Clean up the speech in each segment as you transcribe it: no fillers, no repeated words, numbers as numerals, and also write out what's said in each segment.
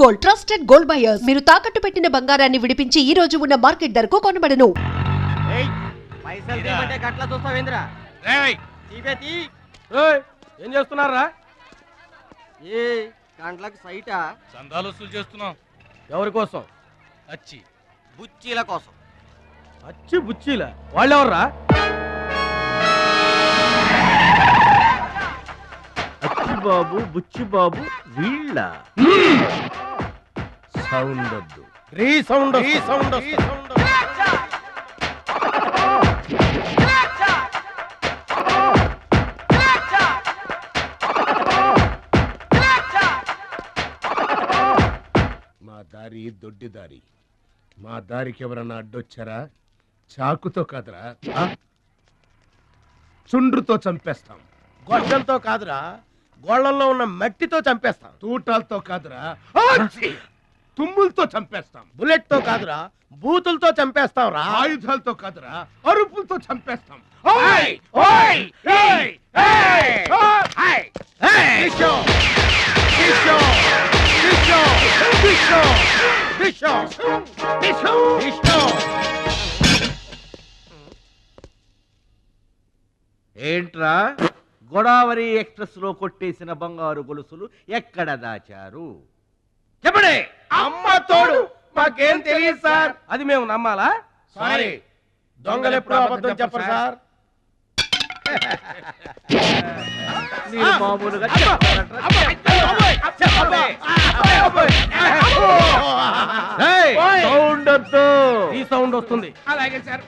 Gold, trusted gold buyers. మీరు తాకట్టు పెట్టిన బంగారాన్ని విడిపించి ఈ రోజు ఉన్న మార్కెట్ ధరకు కొనబడను. ఏం చేస్తున్నారా? ఏ కండ్లకు సైటా? చందాలు వసూలు చేస్తున్నాం. ఎవరి కోసం? అచ్చి బుచ్చీల కోసం. అచ్చి బుచ్చీల వాళ్ళెవర్రా? అచ్చి బాబు బుచ్చి బాబు వీళ్ళ సౌండ్ వద్దు. రీసౌండ్ మా దారి దొడ్డి దారి. మా దారికి ఎవరన్నా అడ్డొచ్చారా? చాకుతో కాదురా, చుండ్రుతో చంపేస్తాం. గొడ్డలతో కాదురా, గోళ్లలో ఉన్న మట్టితో చంపేస్తాం. తూటాలతో కాదురా, తుమ్ములతో చంపేస్తాం. బుల్లెట్ తో కాదురా, బూతులతో చంపేస్తాం రా. ఆయుధాలతో కాదురా, అరుపులతో చంపేస్తాం. ఏంట్రా గోదావరి ఎక్స్ప్రెస్ లో కొట్టేసిన బంగారు గొలుసులు ఎక్కడ దాచారు? చెప్పండి. అమ్మ తోడు మాకేం తెలియదు సార్. అది మేము నమ్మాలా? సారీ, దొంగలు ఎప్పుడు అబద్ధం చెప్పరు సార్. మీరు మామూలుగా సౌండ్ వద్దు. ఈ సౌండ్ వస్తుంది. అలాగే సార్.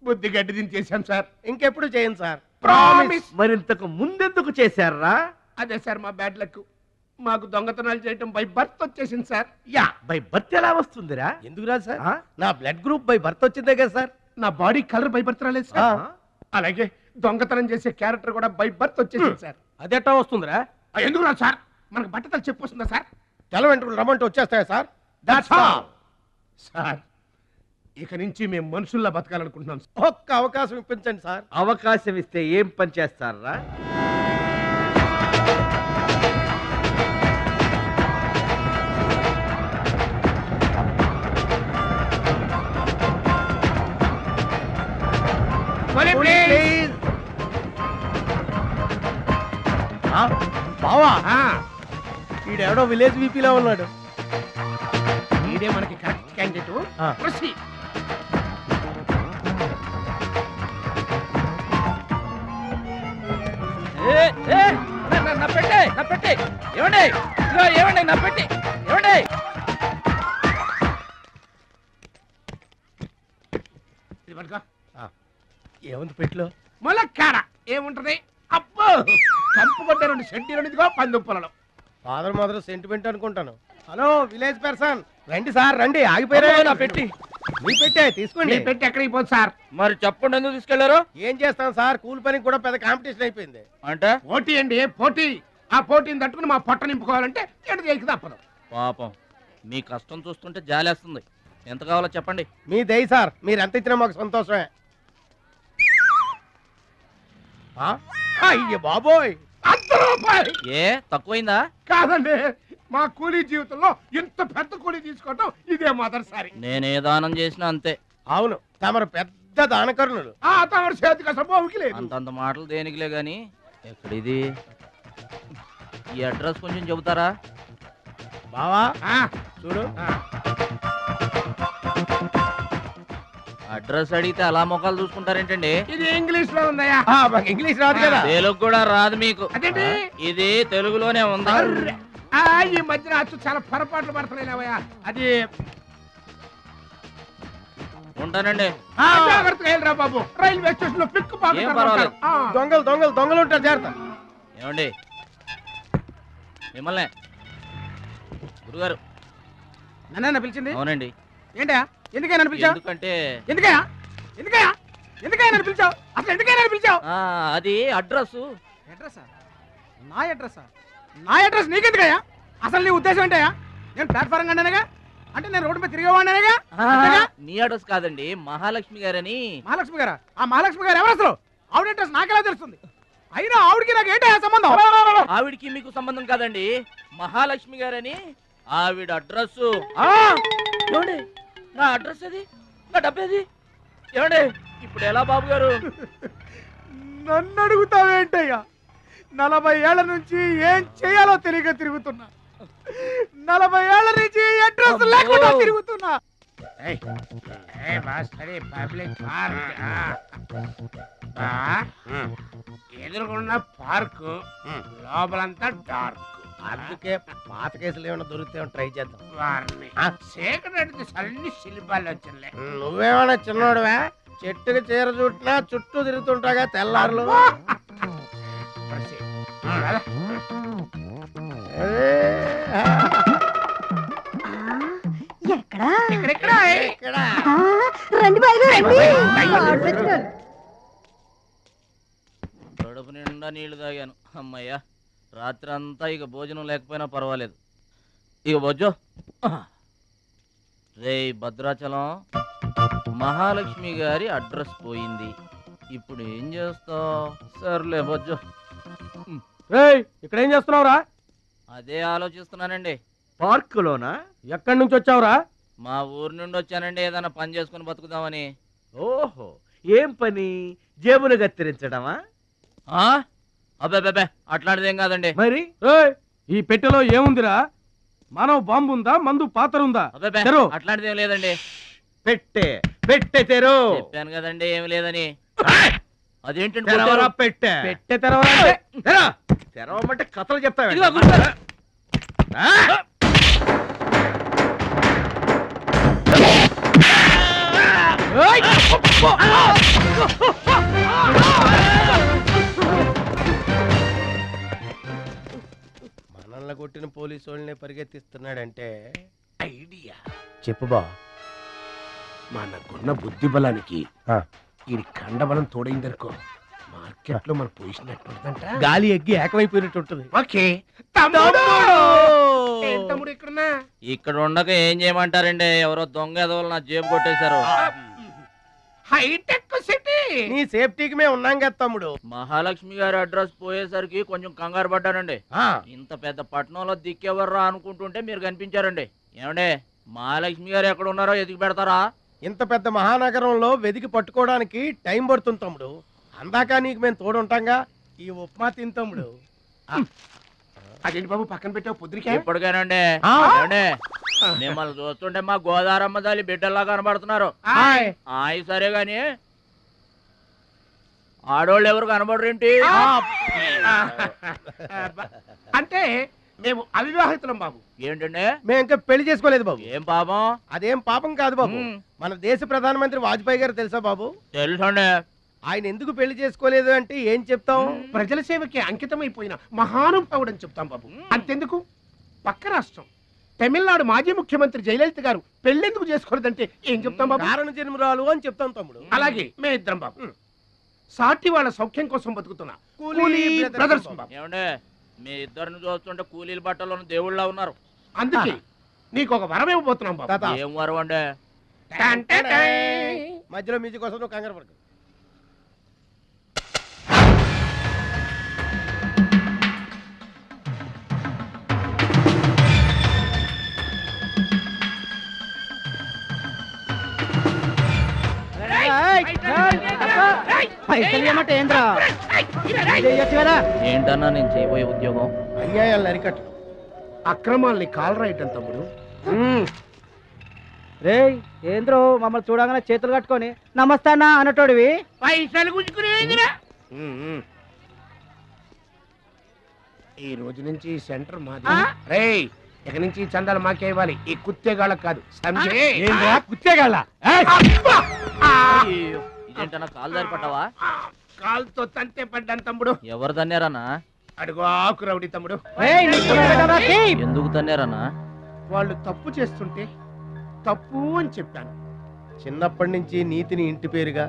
బుద్ధి గడ్డి దించేశాం సార్. ఇంకెప్పుడు చేయండి సార్. ప్రామిస్. మరింతకు ముందెందుకు చేశారా? అదే సార్ మా బ్యాడ్ లక్. మాకు దొంగతనాలు చేయటం బై బర్త్ వచ్చేసింది సార్. బై బర్త్ ఎలా వస్తుందిరా? ఎందుకు రాదు సార్? నా బ్లడ్ గ్రూప్ బై బర్త్ వచ్చిందే కదా సార్. నా బాడీ కలర్ బై బర్త్ రాలేదు సార్. అలాగే దొంగతనం చేసే క్యారెక్టర్ కూడా బై బర్త్ వచ్చేసింది సార్. అదెట్టా వస్తుందిరా? ఎందుకు రాదు సార్? మనకు బట్టతలు చెప్పొస్తుందా సార్? తెల వెంట్రులు రమ్మంటే వచ్చేస్తాయా సార్? That's all sir. ఇక నుంచి మేము మనుషుల్లా బతకాలనుకుంటున్నాం సార్. ఒక్క అవకాశం ఇప్పించండి సార్. అవకాశం ఇస్తే ఏం పని చేస్తారా? బావా, ఈడెవడో విలేజ్ వీపీలో ఉన్నాడు. ఇదే మనకి కరెక్ట్ క్యాండిడేట్. ప్రొసీడ్. ఏముంది పెట్లో? ములక్కాడ ఏముంటది? అబ్బో, కంపుకొట్టే 2 సెంటీలు పందు పొలలో. ఫాదర్ మదర్ సెంటిమెంట్ అనుకుంటాను. హలో విలేజ్ పర్సన్, రండి సార్ రండి. ఆగిపోయారా నా పెట్టి? మీ పెట్టే తీసుకోండి. మీ పెట్టి ఎక్కడికి పోదు సార్? మరి చెప్పండి, ఎందుకు తీసుకెళ్లారు? ఏం చేస్తాం సార్, కూలి పనికి కూడా పెద్ద కాంపిటీషన్ అయిపోయింది. అంటే పోటీ అండి, పోటీ. ఆ పోటీని తట్టుకుని మా పొట్ట నింపుకోవాలంటే ఎటు చేయక తప్పదు. పాపం, మీ కష్టం చూస్తుంటే జాలేస్తుంది. ఎంత కావాలో చెప్పండి. మీ దయ సార్, మీరు ఎంత ఇచ్చినా మాకు సంతోషమే. అయ్య బాబోయ్, ₹100. ఏ తక్కువైందా? కాదండి, మా కూలీ జీవితంలో ఇంత పెద్ద కూలీ తీసుకోవటం ఇదే మొదటిసారి. నేనే దానం చేసినా అంతే. అవును, తమరు పెద్ద దానకరుణులు. తమరి చేతికి అసలు బావుకి లేదు. అంతంత మాటలు దేనికిలే గాని, ఎక్కడిది? ఈ అడ్రస్ కొంచెం చెబుతారా? బావా చూడు. అడ్రస్ అడిగితే అలా మొక్కలు చూసుకుంటారేంటండి? ఇది ఇంగ్లీష్ లో ఉందయ్యా. మాకు ఇంగ్లీష్ రాదు కదా. తెలుగు కూడా రాదు మీకు? అదేంటి? ఇది తెలుగులోనే ఉంది. ఈ మధ్యన అచ్చు చాలా పొరపాట్లు పడుతున్నాయివయ్యా. అది ఉంటానండి. జాగ్రత్తగా వెళ్ళరా బాబు. రైల్వే స్టేషన్ లో పిక్ ఏం పర్వాలేదు. దొంగలు దొంగలు దొంగలు ఉంటారు, జాగ్రత్త. ఏమండి మిమ్మల్ని గురుగారు నన్ను పిలిచింది? అవునండి. ఏంటా? ఎందుకైనా పిలిచావు? ఎందుకంటే ఎందుకయ్యా ఎందుకయ్యా ఎందుకైనా పిలిచావు? అసలు ఎందుకైనా పిలిచావు? అది అడ్రస్. అడ్రస్? నా అడ్రస్? నా అడ్రస్ నీకెందుకయ్యా? అసలు నీ ఉద్దేశం ఏంటయ్యా? నేను ప్లాట్ఫారం కండానగా అంటే నేను రోడ్డు మీద తిరిగేవాడినేగా. నీ అడ్రస్ కాదండి, మహాలక్ష్మి గారని. మహాలక్ష్మి గారా? ఆ మహాలక్ష్మి గారు ఎవరు అసలు? ఆవిడ అడ్రస్ నాకెలా తెలుస్తుంది? అయినా ఆవిడకి నాకు ఏంటి సంబంధం? ఆవిడికి మీకు సంబంధం కాదండి, మహాలక్ష్మి గారని ఆవిడ అడ్రస్. ఏమండి నా అడ్రస్ అది, నా డబ్బేది? ఏమండి ఇప్పుడు ఎలా బాబు గారు? నన్ను అడుగుతావేంటయ్యా? 40 ఏళ్ల నుంచి ఏం చేయాలో తెలియక తిరుగుతున్నా. 40 ఏళ్ల నుంచి అడ్రస్ లేకుండా తిరుగుతున్నా. ఎదురుకున్న పార్కు లోపలంతా డార్క్. అందుకే పాత కేసులు ఏమైనా దొరికితే ట్రై చేద్దాం. వారిని చీకటి అన్ని శిల్పాలు వచ్చినాయి. నువ్వేమైనా చిన్నోడువా? చెట్టుకి చీర చుట్టినా చుట్టూ తిరుగుతుంటాగా తెల్లారులు. కడుపు నిండా నీళ్లు తాగాను, అమ్మయ్యా. రాత్రి అంతా ఇక భోజనం లేకపోయినా పర్వాలేదు. ఇక బొజ్జో. రే భద్రాచలం, మహాలక్ష్మి గారి అడ్రస్ పోయింది, ఇప్పుడు ఏం చేస్తావు? సర్లే బొజ్జో. ఇక్కడ ఏం చేస్తున్నావురా? అదే ఆలోచిస్తున్నానండి. పార్కులోనా? ఎక్కడి నుంచి వచ్చావురా? మా ఊరు నుండి వచ్చానండి, ఏదైనా పని చేసుకుని బతుకుదామని. ఓహో, ఏం పని? జేబులు కత్తిరించడమా? అబ్బే అట్లాంటిదేం కాదండి. మరి ఈ పెట్టెలో ఏముందిరా? మానవ బాంబు ఉందా? మందు పాత్ర ఉందా? అబ్బే అట్లాంటిదేం లేదండి. పెట్టె తెరు. చెప్పాను కదండి ఏమి లేదని. అదేంటండి తెరవరా పెట్టె. పెట్టె తెరవాలంటే తెరవమంటే కథలు చెప్తావా? ఇదిగో గురుగారు. మనల్ని కొట్టిన పోలీసు వాళ్ళని పరిగెత్తిస్తున్నాడంటే ఐడియా చెప్పు బా. మనకున్న బుద్ధి బలానికి ఆ. ఈ కండబలం తోడైందనుకో, మార్కెట్ లో మన పొజిషన్ ఎట్లుంటుందంట. గాలి ఎగ్గి ఏకమైపోయినట్టు ఉంటుంది. ఓకే తమ్ముడు ఇక్కడున్నా. ఇక్కడ ఉండక ఏం చేయమంటారండి? ఎవరో దొంగ ఎదవలు నా జేబు కొట్టేశారు. హైటెక్ సిటీ. నీ సేఫ్టీకి మేము ఉన్నాం కదా తమ్ముడు. మహాలక్ష్మి గారి అడ్రస్ పోయేసరికి కొంచెం కంగారు పడ్డానండి. ఇంత పెద్ద పట్టణంలో దిక్కెవర్రా అనుకుంటుంటే మీరు కనిపించారండి. ఏమండే, మహాలక్ష్మి గారు ఎక్కడ ఉన్నారో ఎదిగి పెడతారా? ఇంత పెద్ద మహానగరంలో వెదికి పట్టుకోవడానికి టైం పడుతుంది తమ్ముడు. అందాక నీకు మేము తోడుంటాంగా. ఈ ఉప్మా తిని తమ్ముడు. అదేంటి బాబు పక్కన పెట్టావు పొద్దురికే? ఇప్పటికేనండి. ఆ. ఏమండే, మిమ్మల్ని చూస్తుంటే మా గోదారమ్మ తల్లి బిడ్డల్లా కనబడుతున్నారు. ఆయ్ సరే గాని ఆడోళ్ళు ఎవరు కనబడరేంటి? అంటే మేము అవివాహితులం బాబు. ఏంటండి? మేము ఇంకా పెళ్లి చేసుకోలేదు బాబు. ఏం పాపం? అదేం పాపం కాదు బాబు. మన దేశ ప్రధానమంత్రి వాజ్పేయి గారు తెలుసా బాబు? తెలుసండి. ఆయన ఎందుకు పెళ్లి చేసుకోలేదు అంటే ఏం చెప్తాం? ప్రజల సేవకి అంకితమైపోయిన మహానుభావుడు అని చెప్తాం బాబు. అంతెందుకు, పక్క రాష్ట్రం తమిళనాడు మాజీ ముఖ్యమంత్రి జయలలిత గారు పెళ్ళెందుకు చేసుకోలేదంటే ఏం చెప్తాం బాబు? కారణ జన్మరాలు అని చెప్తాం తమ్ముడు. అలాగే మే ఇద్దరం బాబు సాటి వాళ్ళ సౌఖ్యం కోసం బతుకుతున్నా కూలీ బ్రదర్స్ బాబు. ఏమండే, మీ ఇద్దరిని చూస్తుంటే కూలీల బట్టలో దేవుళ్ళ ఉన్నారు. అందుకే నీకు ఒక వరం ఇవ్వబోతున్నాం బాబు. తాత. ఏం వరం అండి? మధ్యలో మ్యూజిక్ కోసం నువ్వు కంగారు పడకు. ఏంటన్నా నేను చేయబోయే ఉద్యోగం? అన్యాయాలను అరికట్టు. అక్రమాల్ని కాలరాయటం తమ్ముడు. రే ఏంద్రో మమ్మల్ని చూడగానే చేతులు కట్టుకొని నమస్తానా అన్నటోడివి. పైసలు గుంజుకునేదిరా. ఈ రోజు నుంచి సెంటర్ మాది. రేయ్, ఇక నుంచి ఈ చందాలు మాకే ఇవ్వాలి, ఈ కుత్తేగాళ్ళకి కాదు. కుత్తేగాళ్ళ ఇదేంటన్నా కాలు దారి పడ్డావా? కాలుతో తంతే పడ్డాను తమ్ముడు. ఎవరు తన్నారన్నా? అడుగు ఆకు రౌడీ తమ్ముడు. ఎందుకు తన్నారన్నా? వాళ్ళు తప్పు చేస్తుంటే తప్పు అని చెప్పాను. చిన్నప్పటి నుంచి నీతిని ఇంటి పేరుగా,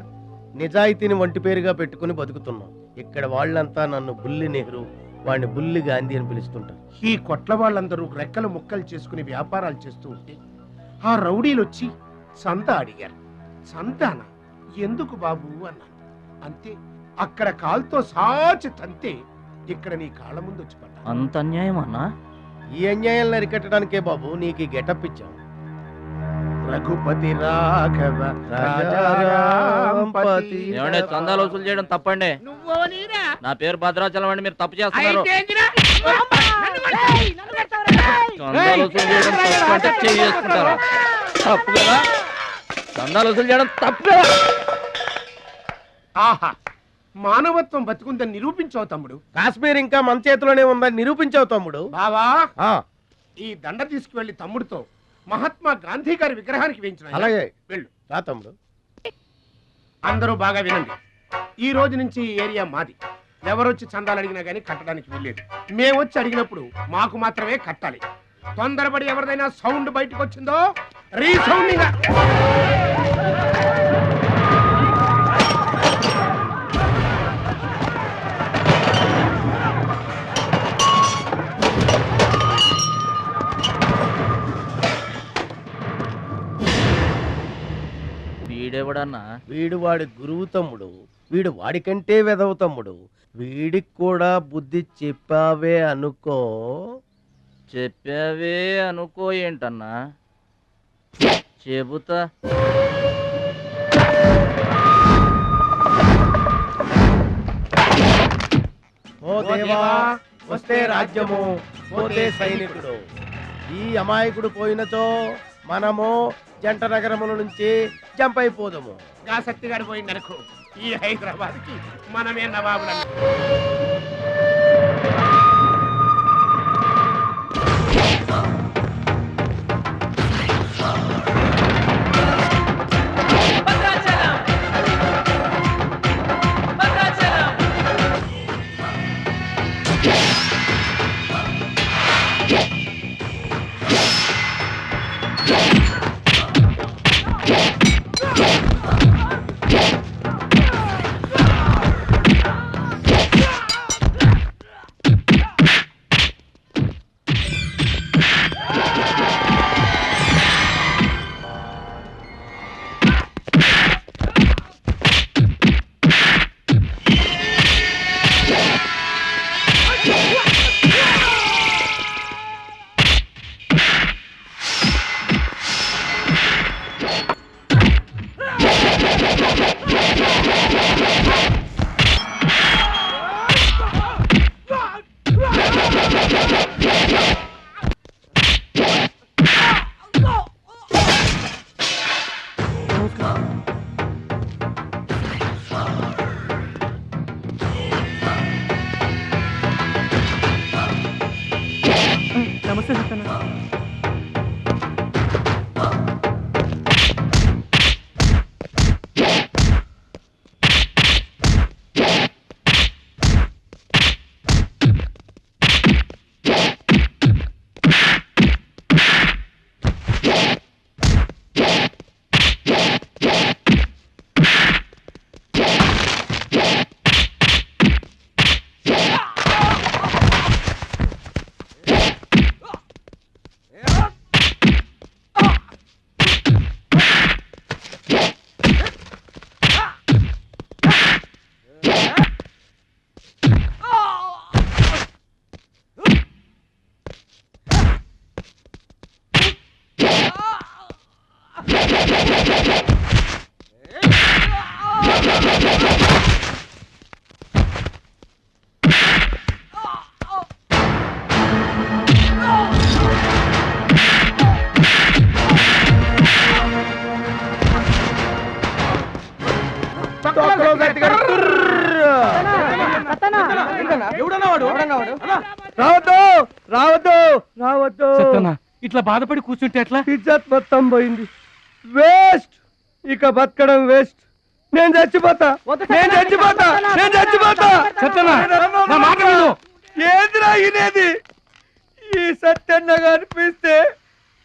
నిజాయితీని వంటి పేరుగా పెట్టుకుని బతుకుతున్నాం. ఇక్కడ వాళ్ళంతా నన్ను బుల్లి నెహ్రూ, వాడిని బుల్లి గాంధీ అని పిలుస్తుంటారు. ఈ కొట్ల వాళ్ళందరూ రెక్కలు ముక్కలు చేసుకుని వ్యాపారాలు చేస్తూ ఉంటే ఆ రౌడీలు వచ్చి సంత అడిగారు. సంతాన ఎందుకు బాబు అన్నాను. అంతే, అక్కడ కాల్తో సాచి తంతే ఇక్కడ నీ కాళ్ళ ముందు వచ్చి పడ్డా. అంత అన్యాయం అన్నా? ఈ అన్యాయాలను అరికట్టడానికే బాబు నీకు ఈ గెటప్ ఇచ్చాం. రఘుపతి రాఘవ రాజారాంపతి. ఏమంటే చందాలు వసూలు చేయడం తప్పండి. నా పేరు భద్రాచలం అండి, మీరు తప్పు చేస్తున్నారు. చందాలు వసూలు చేయడం తప్పు అంటే చేసుకుంటారా? తప్పు కదా, చందాలు వసూలు చేయడం తప్పు కదా. ఆహా, మానవత్వం బతుకుందని నిరూపించావు తమ్ముడు. కాశ్మీర్ ఇంకా మన చేతిలోనే ఉందని నిరూపించావు తమ్ముడు. బావా, ఆ, ఈ దండ తీసుకువెళ్లి తమ్ముడితో మహాత్మా గాంధీ గారి విగ్రహానికి వేయించిన. అలాగే వెళ్ళు. రా తమ్ముడు. అందరూ బాగా వినండి. ఈ రోజు నుంచి ఈ ఏరియా మాది. ఎవరొచ్చి చందాలు అడిగినా గానీ కట్టడానికి వీల్లేదు. మేమొచ్చి అడిగినప్పుడు మాకు మాత్రమే కట్టాలి. తొందరపడి ఎవరిదైనా సౌండ్ బయటకు వచ్చిందో రీసౌండింగ్. వీడెవడన్నా? వీడు వాడి గురువు తమ్ముడు. వీడు వాడికంటే వెదవు తమ్ముడు. వీడికి కూడా బుద్ధి చెప్పావే అనుకో. చెప్పావే అనుకో ఏంటన్నా? చెబుతా. ఓ దేవా, వస్తే రాజ్యము, పోతే సైనికుడు. ఈ అమాయకుడు పోయినచో మనము జంట నగరముల నుంచి జంప్ అయిపోదాము. శక్తి గారు పోయిందనుకో, ఈ హైదరాబాద్ కి మనమే నవాబులను. నమస్తే సత్తన్న. ఇట్లా బాధపడి కూర్చుంటే ఎట్లా? ఇజ్జత్ మొత్తం పోయింది. వేస్ట్, ఇక బతకడం వేస్ట్. నేను చచ్చిపోతా, నేను చచ్చిపోతా, నేను చచ్చిపోతా. ఏందిరా ఇనేది? ఈ సత్యన్న కనిపిస్తే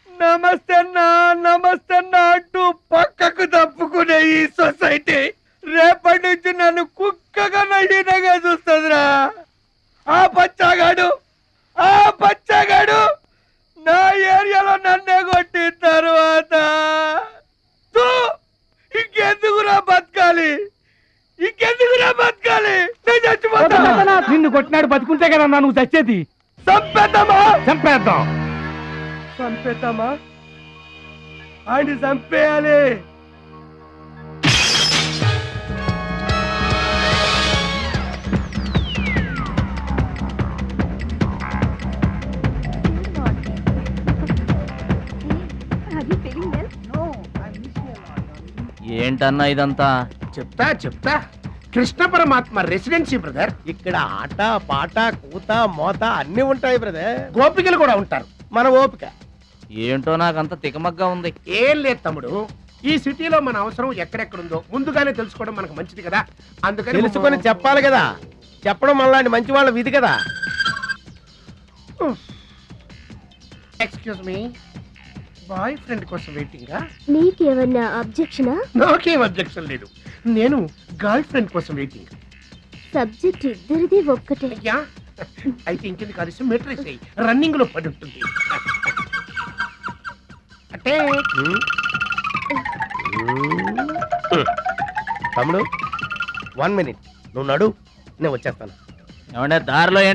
నమస్తే అన్నా, నమస్తే అన్నా అంటూ పక్కకు తప్పుకునే ఈ సొసైటీ రేపటి నుంచి నన్ను కుక్కగా నయ్యినగా చూస్తుందిరా. ఆ పచ్చాగాడు నా ఏరియాలో నన్నే కొట్టిన తర్వాత నిన్ను కొట్టినాడు బతుకుంటే కదా నువ్వు చచ్చేది. చంపేద్దామా చంపేద్దాం. చంపేద్దామా ఆయన చంపేయాలి. ఏంటన్నా ఇదంతా? చెప్తా చెప్తా. కృష్ణ పరమాత్మ రెసిడెన్సీ బ్రదర్. ఇక్కడ ఆట పాట కూత మోత అన్ని ఉంటాయి బ్రదర్. గోపికలు కూడా ఉంటారు. మన ఓపిక. ఏంటో నాకంత తికమగ్గా ఉంది. ఏం లేదు తమ్ముడు, ఈ సిటీలో మన అవసరం ఎక్కడెక్కడుందో ముందుగానే తెలుసుకోవడం మనకు మంచిది కదా. అందుకని తెలుసుకొని చెప్పాలి కదా. చెప్పడం మనలాంటి మంచి వాళ్ళ విధి కదా. ఎక్స్క్యూజ్ మీ, బాయ్ ఫ్రెండ్ కోసం వెయిటింగా? నీకేమన్నా అబ్జెక్షనా? నాకేం అబ్జెక్షన్ లేదు. నేను గర్ల్ ఫ్రెండ్ కోసం వెయిటింగ్. సబ్జెక్ట్ ఇద్దరిది ఒక్కటే. అయ్యా అయితే ఇంకెందుకు కలిసి మెట్రేస్ రన్నింగ్ లో పడి ఉంటుంది. అంటే తమ్ముడు 1 minute నువ్వు నడు, నేను వచ్చేస్తాను. ఏమంటే దారిలో